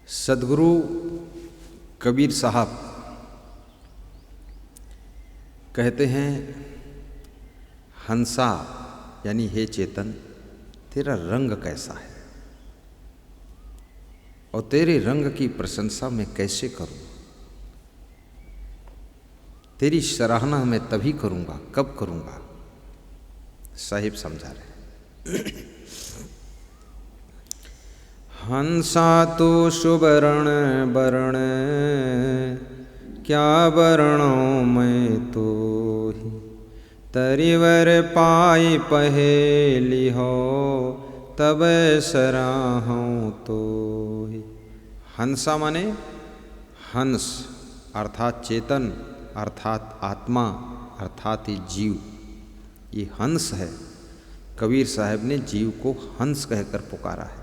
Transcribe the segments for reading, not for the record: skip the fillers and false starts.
सदगुरु कबीर साहब कहते हैं, हंसा यानी हे चेतन, तेरा रंग कैसा है और तेरे रंग की प्रशंसा मैं कैसे करूं। तेरी सराहना मैं तभी करूंगा, कब करूंगा। साहिब समझा रहे। हंसा तो सुवर्ण वर्ण, क्या वर्णों में तो ही। तरिवर पाई पहेली हो, तब सराहूं तो ही। हंसा माने हंस अर्थात चेतन, अर्थात आत्मा, अर्थात ये जीव। ये हंस है। कबीर साहब ने जीव को हंस कहकर पुकारा है।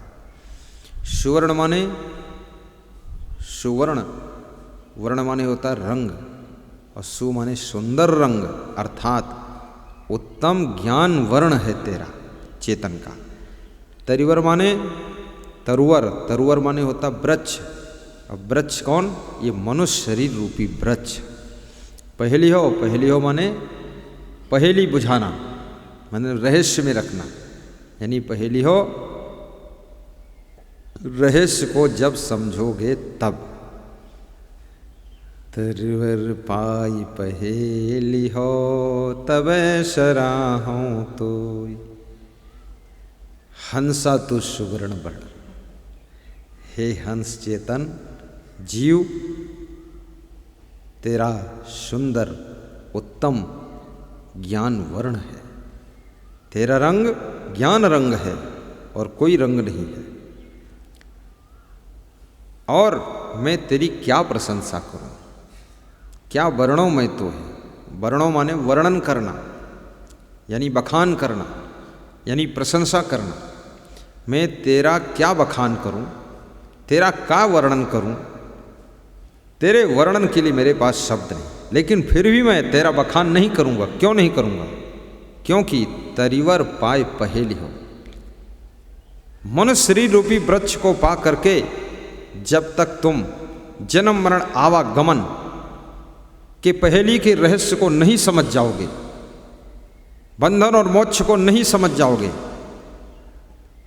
सुवर्ण माने सुवर्ण, वर्ण माने होता है रंग, और सु माने सुंदर रंग, अर्थात उत्तम ज्ञान वर्ण है तेरा चेतन का। तरिवर माने तरुवर, तरुवर माने होता वृक्ष। अब वृक्ष कौन? ये मनुष्य शरीर रूपी वृक्ष। पहेली हो, पहेली हो माने पहेली बुझाना, माने रहस्य में रखना। यानी पहेली हो, रहस्य को जब समझोगे तब। तरिवर पाई पहेली हो, तब सराहूं तो। हंसा तो सुवर्ण वर्ण, हे हंस चेतन जीव, तेरा सुंदर उत्तम ज्ञान वर्ण है। तेरा रंग ज्ञान रंग है और कोई रंग नहीं है। और मैं तेरी क्या प्रशंसा करूं, क्या वर्णों में तो है। वर्णों माने वर्णन करना, यानी बखान करना, यानी प्रशंसा करना। मैं तेरा क्या बखान करूं, तेरा क्या वर्णन करूं। तेरे वर्णन के लिए मेरे पास शब्द नहीं, लेकिन फिर भी मैं तेरा बखान नहीं करूंगा। क्यों नहीं करूंगा? क्योंकि तरिवर पाए पहेली हो। मनुष्य शरीर रूपी वृक्ष को पा करके जब तक तुम जन्म मरण आवागमन के पहेली के रहस्य को नहीं समझ जाओगे, बंधन और मोक्ष को नहीं समझ जाओगे,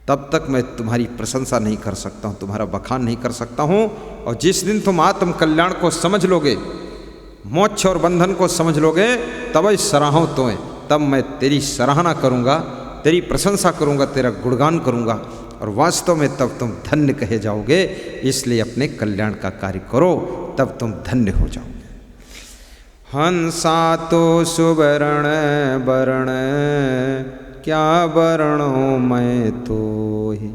तब तक मैं तुम्हारी प्रशंसा नहीं कर सकता हूं, तुम्हारा बखान नहीं कर सकता हूं। और जिस दिन तुम आत्म कल्याण को समझ लोगे, मोक्ष और बंधन को समझ लोगे, तब सराहूं तो है। तब मैं तेरी सराहना करूंगा, तेरी प्रशंसा करूंगा, तेरा गुणगान करूंगा। और वास्तव में तब तुम धन्य कहे जाओगे। इसलिए अपने कल्याण का कार्य करो, तब तुम धन्य हो जाओगे। हंसा तो सुवर्ण वर्ण, क्या वर्णों में तो ही।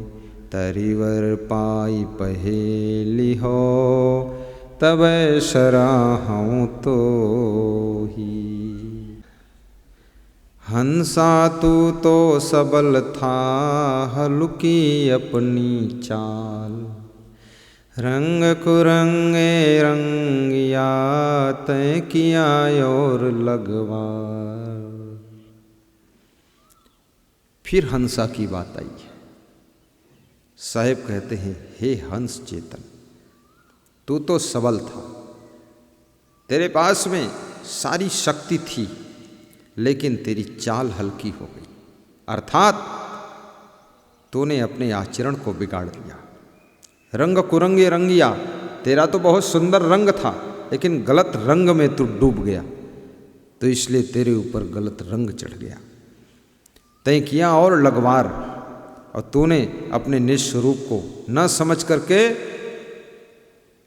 तरिवर पाई पहेली हो, तब सराहूं तो ही। हंसा तू तो सबल था, हल्की अपनी चाल। रंग कुरंगे रंगिया, तय किया और लगवार। फिर हंसा की बात आई है। साहेब कहते हैं, हे हंस चेतन, तू तो सबल था, तेरे पास में सारी शक्ति थी, लेकिन तेरी चाल हल्की हो गई। अर्थात तूने अपने आचरण को बिगाड़ दिया। रंग कुरंगे रंगिया, तेरा तो बहुत सुंदर रंग था, लेकिन गलत रंग में तू डूब गया, तो इसलिए तेरे ऊपर गलत रंग चढ़ गया। तय किया और लगवार, और तूने अपने निस्वरूप को न समझ करके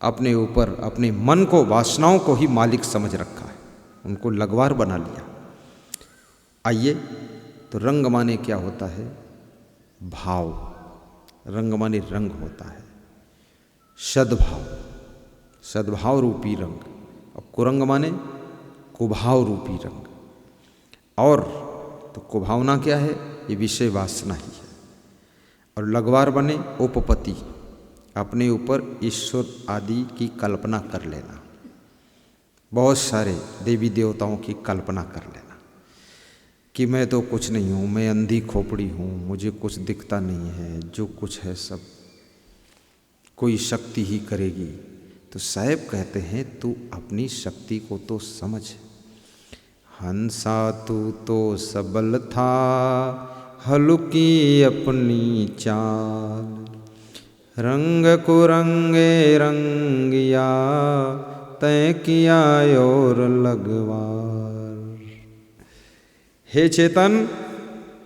अपने ऊपर, अपने मन को, वासनाओं को ही मालिक समझ रखा है, उनको लगवार बना लिया। आइए, तो रंग माने क्या होता है? भाव। रंग माने रंग होता है, सद्भाव, सद्भाव रूपी रंग। और कुरंग माने कुभाव रूपी रंग। और तो कुभावना क्या है? ये विषय वासना ही है। और लगवार बने उपपत्ति, अपने ऊपर ईश्वर आदि की कल्पना कर लेना, बहुत सारे देवी देवताओं की कल्पना कर लेना कि मैं तो कुछ नहीं हूँ, मैं अंधी खोपड़ी हूँ, मुझे कुछ दिखता नहीं है, जो कुछ है सब कोई शक्ति ही करेगी। तो साहेब कहते हैं तू अपनी शक्ति को तो समझ। हंसा तू तो सबल था, हल्की अपनी चाल, रंग कुरंगे रंगिया, तय किया और लगवार। हे चेतन,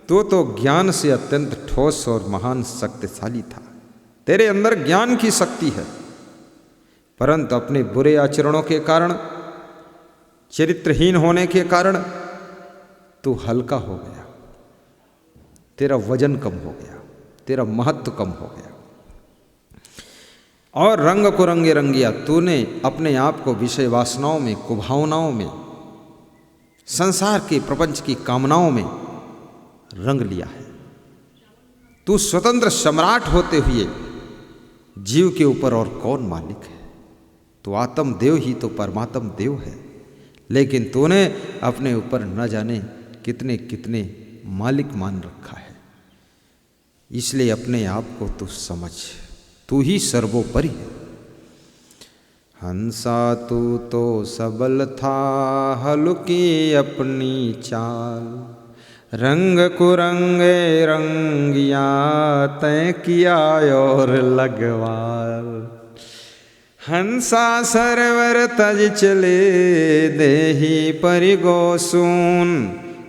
तू तो ज्ञान से अत्यंत ठोस और महान शक्तिशाली था। तेरे अंदर ज्ञान की शक्ति है, परंतु अपने बुरे आचरणों के कारण, चरित्रहीन होने के कारण तू हल्का हो गया, तेरा वजन कम हो गया, तेरा महत्व कम हो गया। और रंग को रंगे रंगिया, तूने अपने आप को विषय वासनाओं में, कुभावनाओं में, संसार के प्रपंच की कामनाओं में रंग लिया है। तू स्वतंत्र सम्राट होते हुए जीव के ऊपर और कौन मालिक है? तो आत्म देव ही तो परमात्म देव है, लेकिन तूने अपने ऊपर न जाने कितने कितने मालिक मान रखा है। इसलिए अपने आप को तू समझ, तू ही सर्वोपरि है। हंसा तू तो सबल था, हल्की अपनी चाल, रंग कुरंगे रंगिया, तय किया और लगवार। हंसा सरवर तज चले, देही परिगो सून,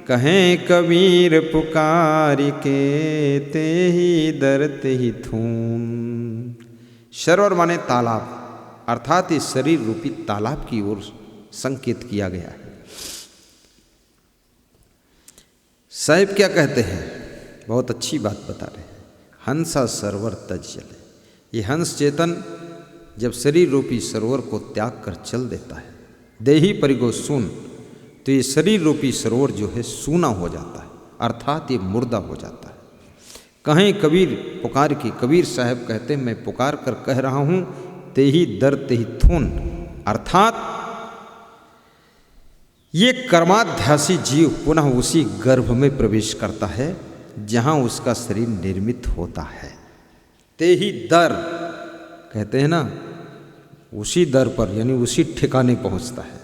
कहें कबीर पुकार के, तेही दर तेही थून। सरवर माने तालाब, अर्थात इस शरीर रूपी तालाब की ओर संकेत किया गया है। साहिब क्या कहते हैं? बहुत अच्छी बात बता रहे हैं। हंसा सरोवर तज चले, ये हंस चेतन जब शरीर रूपी सरोवर को त्याग कर चल देता है, देही परिगो सून, तो ये शरीर रूपी सरोवर जो है सूना हो जाता है, अर्थात ये मुर्दा हो जाता है। कहें कबीर पुकार की, कबीर साहब कहते हैं मैं पुकार कर कह रहा हूँ, तेही दर तेही थून, अर्थात ये कर्माध्यासी जीव पुनः उसी गर्भ में प्रवेश करता है जहाँ उसका शरीर निर्मित होता है। तेही दर कहते हैं ना, उसी दर पर यानी उसी ठिकाने पहुँचता है।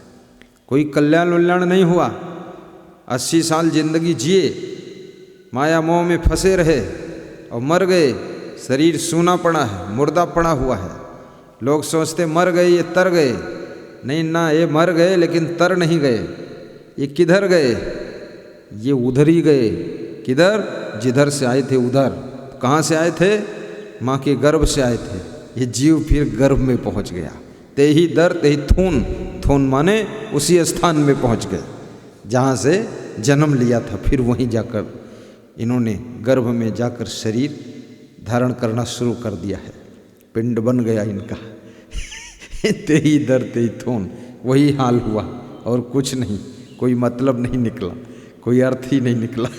कोई कल्याण उल्याण नहीं हुआ, 80 साल जिंदगी जिए, माया मोह में फंसे रहे और मर गए, शरीर सूना पड़ा है, मुर्दा पड़ा हुआ है। लोग सोचते मर गए, ये तर गए। नहीं ना, ये मर गए लेकिन तर नहीं गए। ये किधर गए? ये उधर ही गए। किधर? जिधर से आए थे उधर। कहाँ से आए थे? माँ के गर्भ से आए थे। ये जीव फिर गर्भ में पहुँच गया। तेही दर तेही थून, थून माने उसी स्थान में पहुँच गए जहाँ से जन्म लिया था। फिर वहीं जाकर इन्होंने गर्भ में जाकर शरीर धारण करना शुरू कर दिया है, पिंड बन गया इनका। तेही दर तेही थून, वही हाल हुआ और कुछ नहीं, कोई मतलब नहीं निकला, कोई अर्थ ही नहीं निकला।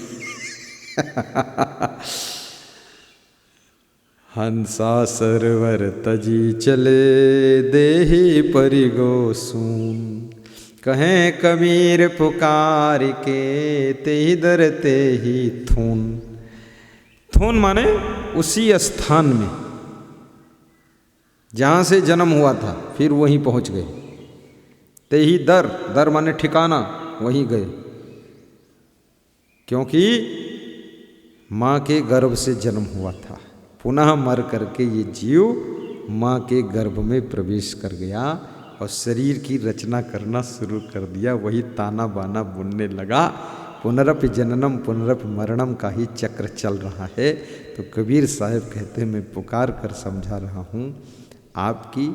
हंसा सरवर तजी चले, देही परिगो सून, कहें कबीर पुकार के, तेही दर तेही थून। थून माने उसी स्थान में जहाँ से जन्म हुआ था, फिर वहीं पहुँच गए। तेही दर, दर माने ठिकाना, वहीं गए। क्योंकि माँ के गर्भ से जन्म हुआ था, पुनः मर करके ये जीव माँ के गर्भ में प्रवेश कर गया और शरीर की रचना करना शुरू कर दिया। वही ताना बाना बुनने लगा। पुनरपि जननम पुनरपि मरणम का ही चक्र चल रहा है। तो कबीर साहब कहते हैं मैं पुकार कर समझा रहा हूँ, आपकी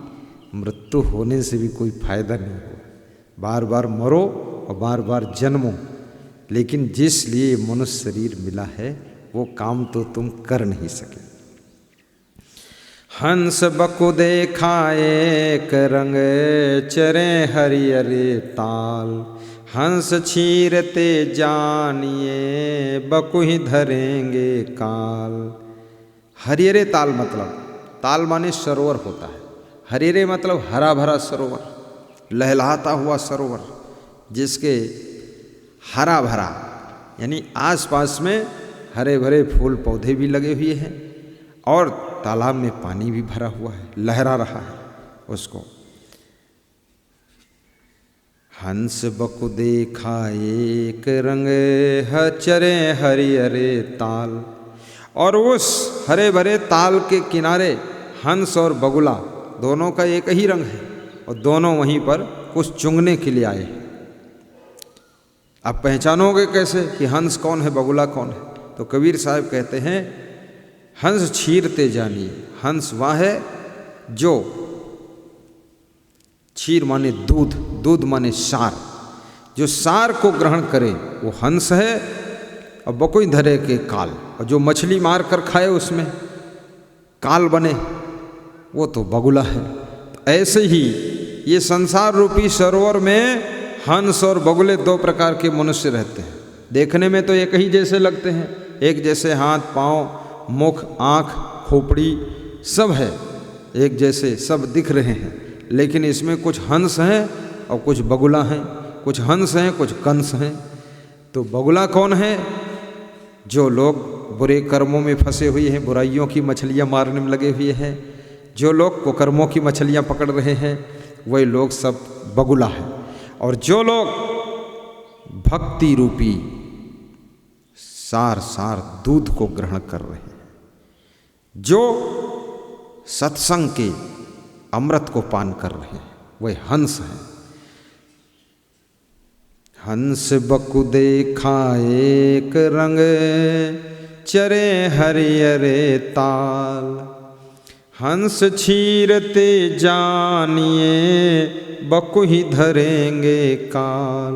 मृत्यु होने से भी कोई फायदा नहीं हो। बार बार मरो और बार बार जन्मो, लेकिन जिस लिए मनुष्य शरीर मिला है वो काम तो तुम कर नहीं सके। हंस बकु देखा एक रंग, चरे हरियरे ताल, हंस छीरते जानिए, बकु ही धरेंगे काल। हरियरे ताल मतलब, ताल माने सरोवर होता है, हरियरे मतलब हरा भरा सरोवर, लहलहाता हुआ सरोवर, जिसके हरा भरा यानी आसपास में हरे भरे फूल पौधे भी लगे हुए हैं और तालाब में पानी भी भरा हुआ है, लहरा रहा है उसको। हंस बकु देखा एक रंग चरे हरिहरे ताल। और उस हरे भरे ताल के किनारे हंस और बगुला दोनों का एक ही रंग है और दोनों वहीं पर कुछ चुंगने के लिए आए हैं। आप पहचानोगे कैसे कि हंस कौन है, बगुला कौन है? तो कबीर साहब कहते हैं हंस छीरते जानिए। हंस वह है जो, क्षीर माने दूध, दूध माने सार, जो सार को ग्रहण करे वो हंस है। और बकोई धरे के काल, और जो मछली मार कर खाए उसमें काल बने वो तो बगुला है। तो ऐसे ही ये संसार रूपी सरोवर में हंस और बगुले दो प्रकार के मनुष्य रहते हैं। देखने में तो एक ही जैसे लगते हैं, एक जैसे हाथ पाँव मुख आँख खोपड़ी सब है, एक जैसे सब दिख रहे हैं। लेकिन इसमें कुछ हंस हैं और कुछ बगुला हैं, कुछ हंस हैं कुछ कंस हैं। तो बगुला कौन है? जो लोग बुरे कर्मों में फंसे हुए हैं, बुराइयों की मछलियाँ मारने में लगे हुए हैं, जो लोग कुकर्मों की मछलियाँ पकड़ रहे हैं, वही लोग सब बगुला है। और जो लोग भक्ति रूपी सार सार दूध को ग्रहण कर रहे हैं, जो सत्संग के अमृत को पान कर रहे हैं, वह हंस हैं। हंस बकु देखा एक रंग चरे हरिहरे ताल। हंस छीरते जानिए बकु ही धरेंगे काल।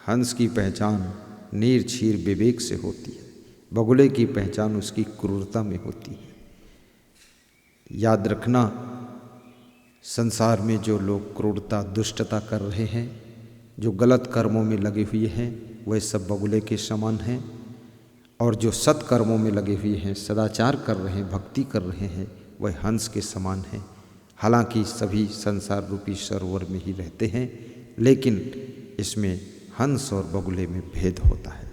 हंस की पहचान नीर छीर विवेक से होती है, बगुले की पहचान उसकी क्रूरता में होती है। याद रखना, संसार में जो लोग क्रूरता दुष्टता कर रहे हैं, जो गलत कर्मों में लगे हुए हैं, वह सब बगुले के समान हैं। और जो सत्कर्मों में लगे हुए हैं, सदाचार कर रहे हैं, भक्ति कर रहे हैं, वह हंस के समान हैं। हालांकि सभी संसार रूपी सरोवर में ही रहते हैं, लेकिन इसमें हंस और बगुले में भेद होता है।